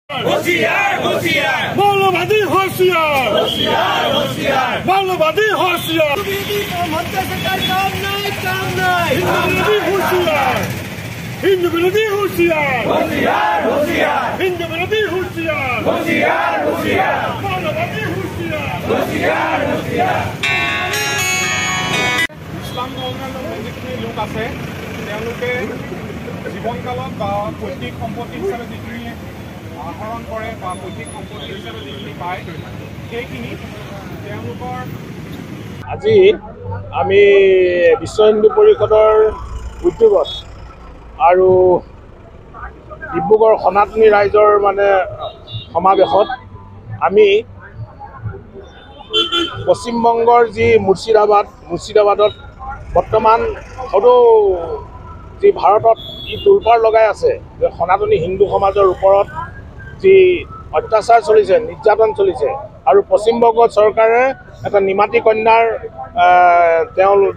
होशियार होशियार मौलवादी होशियार होशियार होशियार मौलवादी होशियार हिंदू विरोधी होशियार होशियार होशियार हिंदू विरोधी होशियार होशियार होशियार मौलवादी होशियार होशियार होशियार ইছলাম ধৰ্মৰ যিখিনি লোক আছে তেওঁলোকে জীৱনকালত বা পৈতৃক সম্পত্তি হিচাপে যিখিনি আহৰণ কৰে বা পৈতৃক সম্পত্তি হিচাপে যিখিনি পায় সেইখিনি তেওঁলোকৰ আজি আমি বিশ্ব হিন্দু পৰিষদৰ উদ্যোগত আৰু ডিব্ৰুগড় সনাতনী ৰাইজৰ সমাৱেশত আমি পশ্চিমবংগৰ যি মুৰ্ছিদাবাদত বৰ্তমান সদৌ যি ভাৰতত তোলপাৰ লগাই আছে যে সনাতনী হিন্দু সমাজৰ ওপৰত যি অত্যাচাৰ চলিছে, নিৰ্যাতন চলিছে আৰু পশ্চিমবংগ চৰকাৰে এটা নিমাতী কন্যাৰ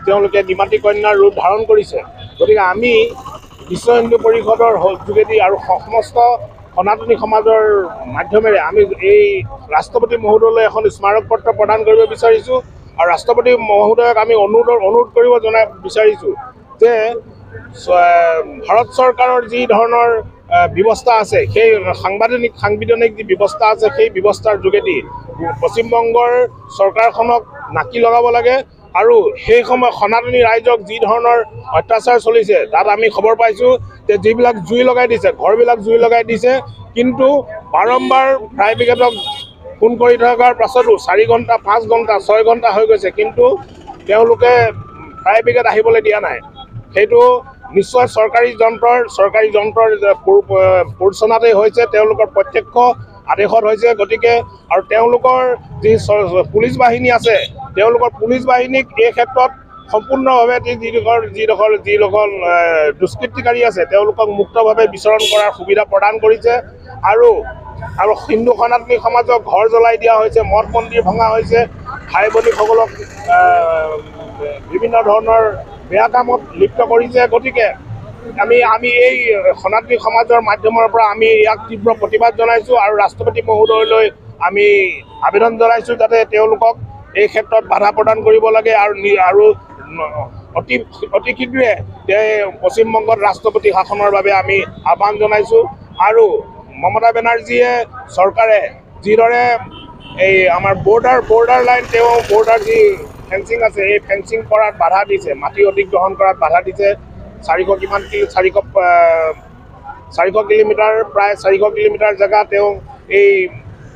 তেওঁলোকে নিমাতী কন্যাৰ ৰূপ ধাৰণ কৰিছে। গতিকে আমি বিশ্ব হিন্দু পৰিষদৰ যোগেদি আৰু সমস্ত সনাতনী সমাজৰ মাধ্যমেৰে আমি এই ৰাষ্ট্ৰপতি মহোদয়লৈ এখন স্মাৰক পত্ৰ প্ৰদান কৰিব বিচাৰিছোঁ আৰু ৰাষ্ট্ৰপতি মহোদয়ক আমি অনুৰোধ কৰিব বিচাৰিছোঁ যে ভাৰত চৰকাৰৰ যি ধৰণৰ ব্যৱস্থা আছে, সেই সাংবিধানিক যি ব্যৱস্থা আছে, সেই ব্যৱস্থাৰ যোগেদি পশ্চিমবংগৰ চৰকাৰখনক নাকি লগাব লাগে আৰু সেই সময় সনাতনী ৰাইজক যি ধৰণৰ অত্যাচাৰ চলিছে তাত আমি খবৰ পাইছোঁ যে যিবিলাক জুই লগাই দিছে, ঘৰবিলাক জুই লগাই দিছে, কিন্তু বাৰম্বাৰ ফায়াৰ ব্ৰিগেডক ফোন কৰি থকাৰ পাছতো 4 ঘণ্টা 5 ঘণ্টা 6 ঘণ্টা হৈ গৈছে, কিন্তু তেওঁলোকে ফায়াৰ ব্ৰিগেড আহিবলৈ দিয়া নাই। সেইটো নিশ্চয় চৰকাৰী যন্ত্ৰৰ পৰিচালনাতেই হৈছে, তেওঁলোকৰ প্ৰত্যক্ষ আদেশত হৈছে। গতিকে আৰু তেওঁলোকৰ যি পুলিচ বাহিনী আছে, তেওঁলোকৰ পুলিচ বাহিনীক এই ক্ষেত্ৰত সম্পূৰ্ণভাৱে যিসকল দুষ্কৃতিকাৰী আছে তেওঁলোকক মুক্তভাৱে বিচৰণ কৰাৰ সুবিধা প্ৰদান কৰিছে আৰু হিন্দু সনাতনী সমাজক ঘৰ জ্বলাই দিয়া হৈছে, মঠ মন্দিৰ ভঙা হৈছে, ভাই ভনীসকলক বিভিন্ন ধৰণৰ বেয়া কামত লিপ্ত কৰিছে। গতিকে আমি এই সনাতনী সমাজৰ মাধ্যমৰ পৰা আমি ইয়াক তীব্ৰ প্ৰতিবাদ জনাইছোঁ আৰু ৰাষ্ট্ৰপতি মহোদয়লৈ আমি আবেদন জনাইছোঁ যাতে তেওঁলোকক এই ক্ষেত্ৰত বাধা প্ৰদান কৰিব লাগে আৰু অতি শীঘ্ৰে পশ্চিমবংগত ৰাষ্ট্ৰপতি শাসনৰ বাবে আমি আহ্বান জনাইছোঁ। আৰু মমতা বেনাৰ্জীয়ে চৰকাৰে যিদৰে এই আমাৰ বৰ্ডাৰ লাইন বৰ্ডাৰ যি ফেন্সিং আছে, এই ফেন্সিং কৰাত বাধা দিছে, মাটি অধিগ্ৰহণ কৰাত বাধা দিছে। 400 কিলোমিটাৰ প্ৰায় 400 কিলোমিটাৰ জেগা তেওঁ এই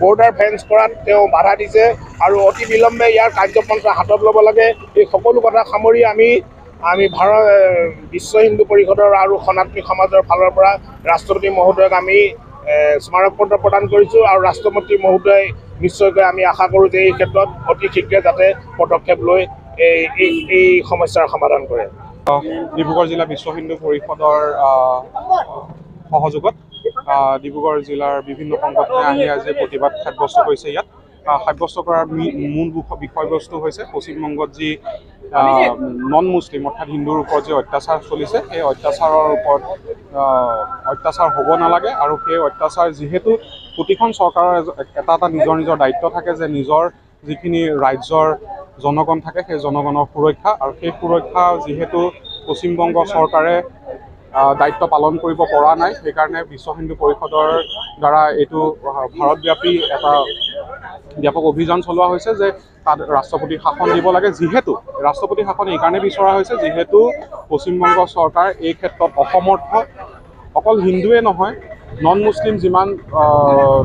বৰ্ডাৰ ফেন্স কৰাত তেওঁ বাধা দিছে আৰু অতি বিলম্বে ইয়াৰ কাৰ্যপন্থা হাতত ল'ব লাগে। এই সকলো কথা সামৰি আমি বিশ্ব হিন্দু পৰিষদৰ আৰু সনাতনী সমাজৰ ফালৰ পৰা ৰাষ্ট্ৰপতি মহোদয়ক আমি স্মাৰক পত্ৰ প্ৰদান কৰিছোঁ আৰু ৰাষ্ট্ৰপতি মহোদয় নিশ্চয়কৈ আমি আশা কৰোঁ যে এই ক্ষেত্ৰত অতি শীঘ্ৰে যাতে পদক্ষেপ লৈ এই সমস্যাৰ সমাধান কৰে। ডিব্ৰুগড় জিলা বিশ্ব হিন্দু পৰিষদৰ সহযোগত ডিব্ৰুগড় জিলাৰ বিভিন্ন সংগঠনে আহি আজি প্ৰতিবাদ সাব্যস্ত কৰিছে। ইয়াত সাব্যস্ত কৰাৰ মূল বিষয়বস্তু হৈছে পশ্চিমবংগত যি নন মুছলিম অৰ্থাৎ হিন্দুৰ ওপৰত যি অত্যাচাৰ চলিছে, সেই অত্যাচাৰৰ ওপৰত অত্যাচাৰ হ'ব নালাগে আৰু সেই অত্যাচাৰ যিহেতু প্ৰতিখন চৰকাৰৰ এটা নিজৰ দায়িত্ব থাকে যে নিজৰ যিখিনি ৰাজ্যৰ জনগণ থাকে সেই জনগণৰ সুৰক্ষা, আৰু সেই সুৰক্ষা যিহেতু পশ্চিমবংগ চৰকাৰে দায়িত্ব পালন কৰিব পৰা নাই, সেইকাৰণে বিশ্ব হিন্দু পৰিষদৰ দ্বাৰা এইটো ভাৰতব্যাপী এটা ব্যাপক অভিযান চলোৱা হৈছে যে তাত ৰাষ্ট্ৰপতি শাসন দিব লাগে। যিহেতু ৰাষ্ট্ৰপতি শাসন এইকাৰণে বিচৰা হৈছে যিহেতু পশ্চিমবংগ চৰকাৰ এই ক্ষেত্ৰত অসমৰ্থ। অকল হিন্দুৱে নহয়, নন মুছলিম যিমান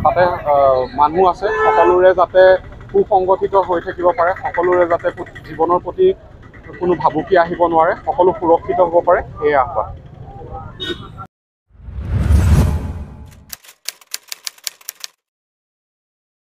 তাতে মানুহ আছে সকলোৰে যাতে সুসংগঠিত হৈ থাকিব পাৰে, সকলোৰে যাতে জীৱনৰ প্ৰতি কোনো ভাবুকি আহিব নোৱাৰে, সকলো সুৰক্ষিত হ'ব পাৰে, সেয়ে আহ্বান।